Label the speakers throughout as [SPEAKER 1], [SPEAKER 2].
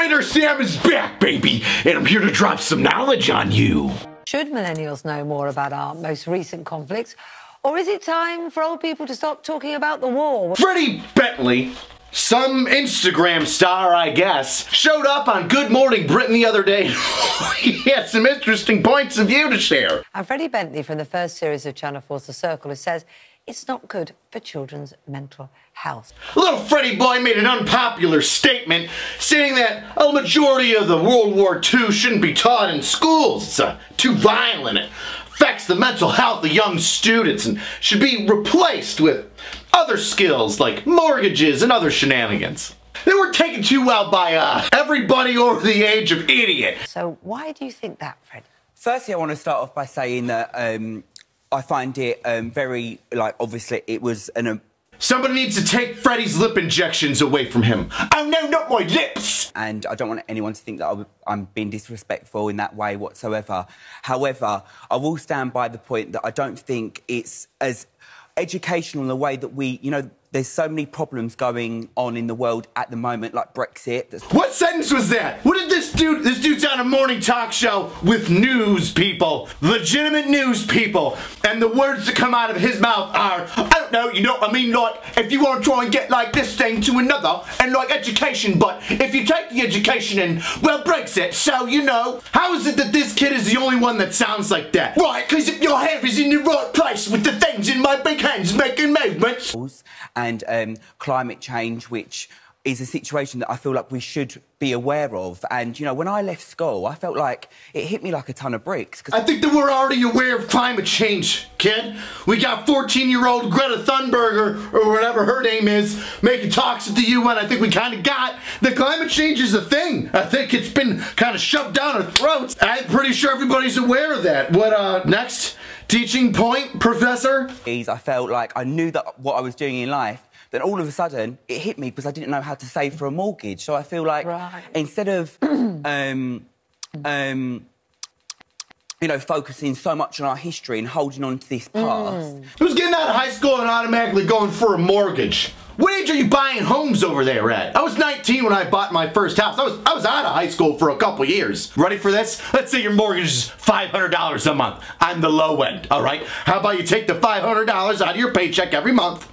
[SPEAKER 1] Trader Sam is back, baby, and I'm here to drop some knowledge on you.
[SPEAKER 2] Should millennials know more about our most recent conflicts, or is it time for old people to stop talking about the war?
[SPEAKER 1] Freddie Bentley, some Instagram star, I guess, showed up on Good Morning Britain the other day. He had some interesting points of view to share.
[SPEAKER 2] And Freddie Bentley from the first series of Channel 4's The Circle has said it's not good for children's mental health.
[SPEAKER 1] Little Freddie boy made an unpopular statement saying that a majority of the World War II shouldn't be taught in schools. It's too violent. It affects the mental health of young students and should be replaced with other skills like mortgages and other shenanigans. They were taken too well by everybody over the age of idiot.
[SPEAKER 2] So why do you think that, Freddie?
[SPEAKER 3] Firstly, I want to start off by saying that I find it very, obviously it was an...
[SPEAKER 1] Somebody needs to take Freddie's lip injections away from him. Oh no, not my lips!
[SPEAKER 3] And I don't want anyone to think that I'm being disrespectful in that way whatsoever. However, I will stand by the point that I don't think it's as educational in the way that we, you know, there's so many problems going on in the world at the moment, like Brexit.
[SPEAKER 1] What sentence was that? What did this dude... This dude's on a morning talk show with news people. Legitimate news people. And the words that come out of his mouth are, I don't know, you know what I mean? Like, if you want to try and get, like, this thing to another, and, like, education, but if you take the education and, well, Brexit, so, you know. How is it that this kid is the only one that sounds like that? Right, because if your head is in the right place with the things in my big hands making movements.
[SPEAKER 3] And climate change, which is a situation that I feel like we should be aware of. And, you know, when I left school, I felt like it hit me like a ton of bricks.
[SPEAKER 1] I think that we're already aware of climate change, kid. We got 14-year-old Greta Thunberg, or whatever her name is, making talks at the UN. I think we kind of got that climate change is a thing. I think it's been kind of shoved down our throats. I'm pretty sure everybody's aware of that. What, next teaching point, Professor?
[SPEAKER 3] I felt like I knew that what I was doing in life, then all of a sudden it hit me because I didn't know how to save for a mortgage. So I feel like instead of you know, focusing so much on our history and holding on to this past.
[SPEAKER 1] Who's getting out of high school and automatically going for a mortgage? What age are you buying homes over there at? I was 19 when I bought my first house. I was out of high school for a couple years. Ready for this? Let's say your mortgage is $500 a month on the low end, all right? How about you take the $500 out of your paycheck every month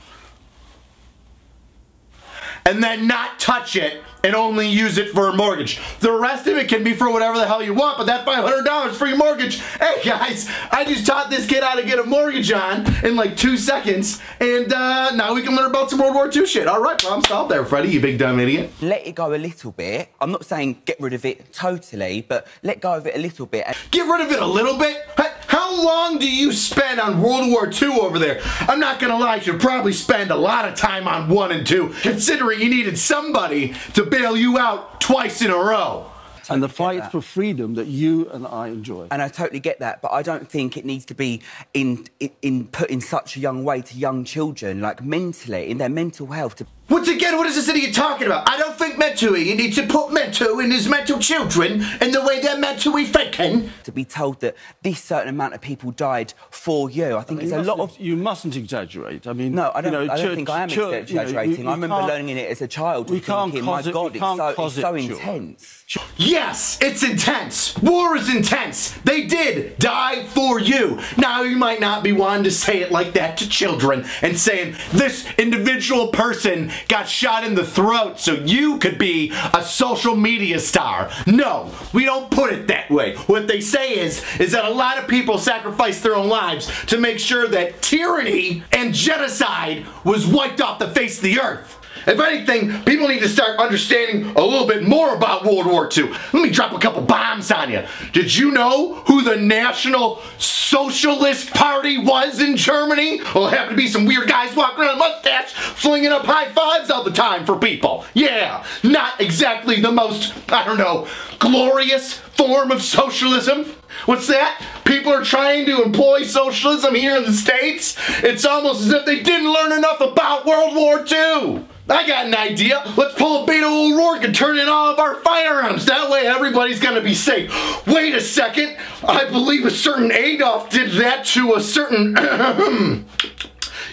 [SPEAKER 1] and then not touch it and only use it for a mortgage. The rest of it can be for whatever the hell you want, but that $500 for your mortgage. Hey guys, I just taught this kid how to get a mortgage on in like 2 seconds, and now we can learn about some World War II shit. All right, problem solved there, Freddie, you big dumb idiot.
[SPEAKER 3] Let it go a little bit. I'm not saying get rid of it totally, but let go of it a little bit.
[SPEAKER 1] Get rid of it a little bit? How long do you spend on World War II over there? I'm not gonna lie, you should probably spend a lot of time on 1 and 2, considering you needed somebody to bail you out twice in a row.
[SPEAKER 4] And the fight for freedom that you and I enjoy.
[SPEAKER 3] And I totally get that, but I don't think it needs to be put in such a young way to young children, like mentally, in their mental health.
[SPEAKER 1] Once again, what is this idiot talking about? I don't think mentally. You need to put mental in his mental children in the way they're mentally thinking.
[SPEAKER 3] To be told that this certain amount of people died for you, I think it's a lot of...
[SPEAKER 4] You mustn't exaggerate. I mean...
[SPEAKER 3] No, I don't think I am exaggerating. I remember learning it as a child and thinking, my God, it's so intense.
[SPEAKER 1] Yes, it's intense. War is intense. They did die for you. Now, you might not be wanting to say it like that to children and saying this individual person got shot in the throat so you could be a social media star. No, we don't put it that way. What they say is that a lot of people sacrificed their own lives to make sure that tyranny and genocide was wiped off the face of the earth. If anything, people need to start understanding a little bit more about World War II. Let me drop a couple bombs on you. Did you know who the National Socialist Party was in Germany? Well, it happened to be some weird guys walking around with a mustache, flinging up high fives all the time for people. Yeah, not exactly the most, I don't know, glorious form of socialism. What's that? People are trying to employ socialism here in the States. It's almost as if they didn't learn enough about World War II. I got an idea. Let's pull a Beto O'Rourke and turn in all of our firearms. That way everybody's gonna be safe. Wait a second. I believe a certain Adolf did that to a certain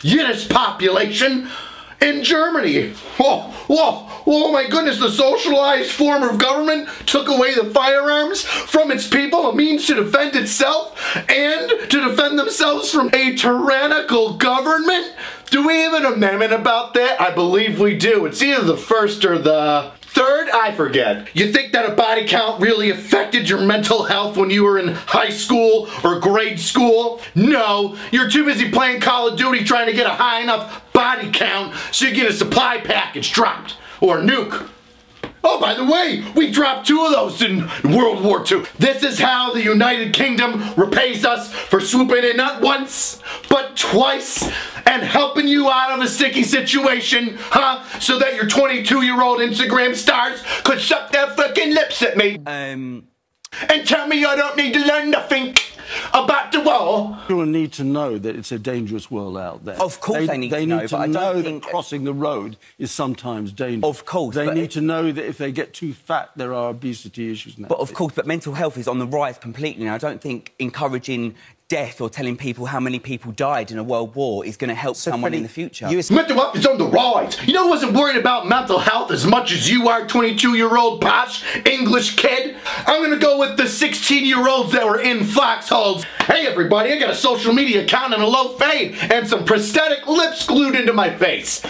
[SPEAKER 1] Yiddish population. in Germany. Oh my goodness, the socialized form of government took away the firearms from its people, a means to defend itself and to defend themselves from a tyrannical government? Do we have an amendment about that? I believe we do. It's either the first or the third, I forget. You think that a body count really affected your mental health when you were in high school or grade school? No, you're too busy playing Call of Duty trying to get a high enough body count so you get a supply package dropped. Or a nuke. Oh, by the way, we dropped 2 of those in World War II. This is how the United Kingdom repays us for swooping in not once, but twice, and helping you out of a sticky situation, huh? So that your 22-year-old Instagram stars could suck their fucking lips at me. And tell me I don't need to learn nothing about the war.
[SPEAKER 4] People need to know that it's a dangerous world out there.
[SPEAKER 3] Of course they need to know, but I don't think
[SPEAKER 4] that crossing the road is sometimes dangerous.
[SPEAKER 3] Of course.
[SPEAKER 4] They need to know that if they get too fat, there are obesity issues now.
[SPEAKER 3] But of course, but mental health is on the rise completely now. I don't think encouraging death or telling people how many people died in a world war is going to help someone in the future.
[SPEAKER 1] Mental health is on the rise. You know who wasn't worried about mental health as much as you are, 22-year-old posh English kid? I'm going to go with the 16-year-olds that were in foxholes. Hey everybody, I got a social media account and a low fade and some prosthetic lips glued into my face.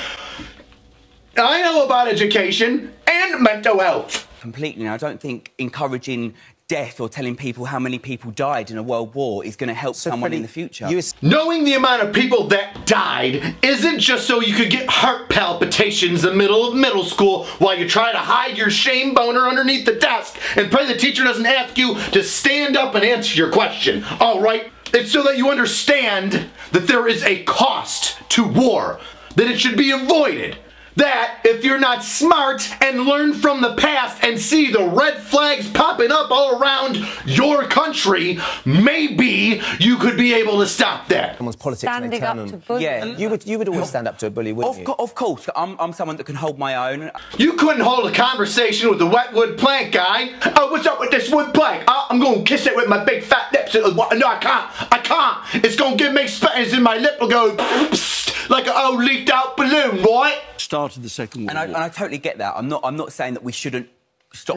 [SPEAKER 1] I know about education and mental health.
[SPEAKER 3] Completely now. I don't think encouraging death or telling people how many people died in a world war is going to help someone in the future.
[SPEAKER 1] Knowing the amount of people that died isn't just so you could get heart palpitations in the middle of middle school while you try to hide your shame boner underneath the desk and pray the teacher doesn't ask you to stand up and answer your question. Alright? It's so that you understand that there is a cost to war, that it should be avoided. That if you're not smart and learn from the past and see the red flags popping up all around your country, maybe you could be able to stop that.
[SPEAKER 5] Someone's politics and they
[SPEAKER 2] Standing
[SPEAKER 5] turn
[SPEAKER 2] up
[SPEAKER 5] them.
[SPEAKER 2] to bullies.
[SPEAKER 3] Yeah.
[SPEAKER 5] You would always stand up to a bully, wouldn't you?
[SPEAKER 3] Of course. I'm someone that can hold my own.
[SPEAKER 1] You couldn't hold a conversation with the wet wood plank guy. Oh, what's up with this wood plank? Oh, I'm gonna kiss it with my big fat lips. No, I can't. It's gonna give me spatters in my lip. Will go like an old leaked out balloon, right?
[SPEAKER 4] Started the Second World War.
[SPEAKER 3] And I totally get that. I'm not saying that we shouldn't stop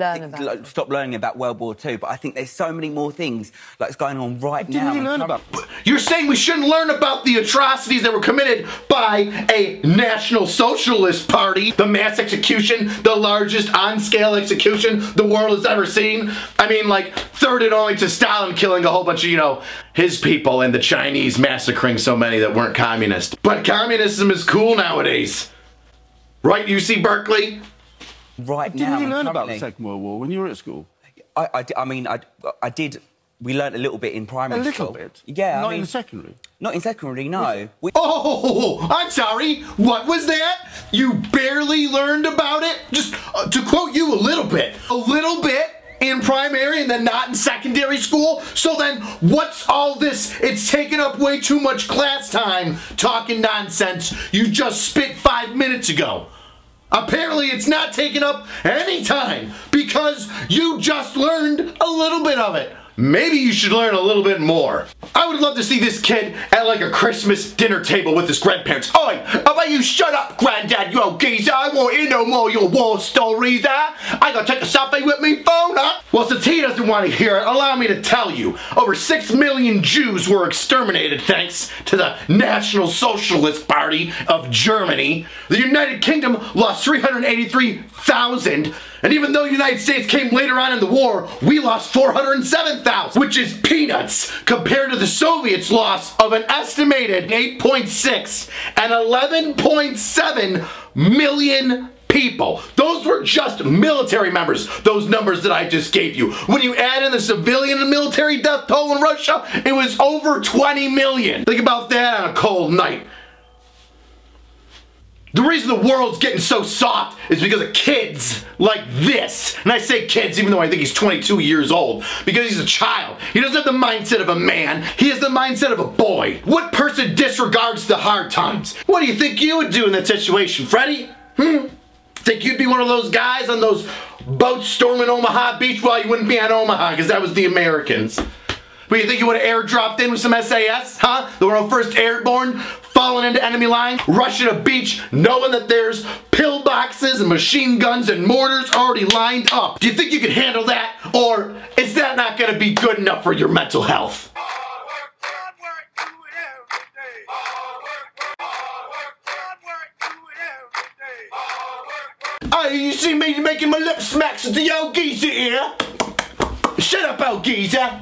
[SPEAKER 3] learning about World War II, but I think there's so many more things that's going on right now.
[SPEAKER 4] Didn't you learn about?
[SPEAKER 1] You're saying we shouldn't learn about the atrocities that were committed by a National Socialist Party, the mass execution, the largest on-scale execution the world has ever seen? I mean, like, third and only to Stalin killing a whole bunch of, you know, his people and the Chinese massacring so many that weren't communist. But communism is cool nowadays. Right, UC Berkeley?
[SPEAKER 3] Right now.
[SPEAKER 4] Didn't you learn about the Second World War when you were at school?
[SPEAKER 3] I did. We learnt a little bit in primary school.
[SPEAKER 4] A little bit?
[SPEAKER 3] Yeah.
[SPEAKER 4] Not in secondary?
[SPEAKER 3] Not in secondary, no.
[SPEAKER 1] Oh, I'm sorry. What was that? You barely learned about it? Just to quote you a little bit. A little bit in primary and then not in secondary school? So then what's all this? It's taken up way too much class time talking nonsense you just spit 5 minutes ago. Apparently it's not taking up any time because you just learned a little bit of it. Maybe you should learn a little bit more. I would love to see this kid at like a Christmas dinner table with his grandparents. Oi, how about you shut up, granddad, you old geezer. I won't hear no more your war stories, huh? I gotta take a selfie with me phone, huh? Well, since he doesn't want to hear it, allow me to tell you, over 6 million Jews were exterminated thanks to the National Socialist Party of Germany. The United Kingdom lost 383,000, and even though the United States came later on in the war, we lost 407,000, which is peanuts compared to the Soviets' loss of an estimated 8.6 and 11.7 million people. Those were just military members, those numbers that I just gave you. When you add in the civilian and military death toll in Russia, it was over 20 million. Think about that on a cold night. The reason the world's getting so soft is because of kids like this. And I say kids even though I think he's 22 years old. Because he's a child. He doesn't have the mindset of a man. He has the mindset of a boy. What person disregards the hard times? What do you think you would do in that situation, Freddie? Think you'd be one of those guys on those boats storming Omaha Beach? Well, you wouldn't be on Omaha because that was the Americans. But you think you would have airdropped in with some SAS? Huh? The world first airborne falling into enemy lines, rushing a beach, knowing that there's pillboxes and machine guns and mortars already lined up. Do you think you can handle that? Or is that not gonna be good enough for your mental health? You see me making my lip smacks at the old geezer here? Shut up, old geezer!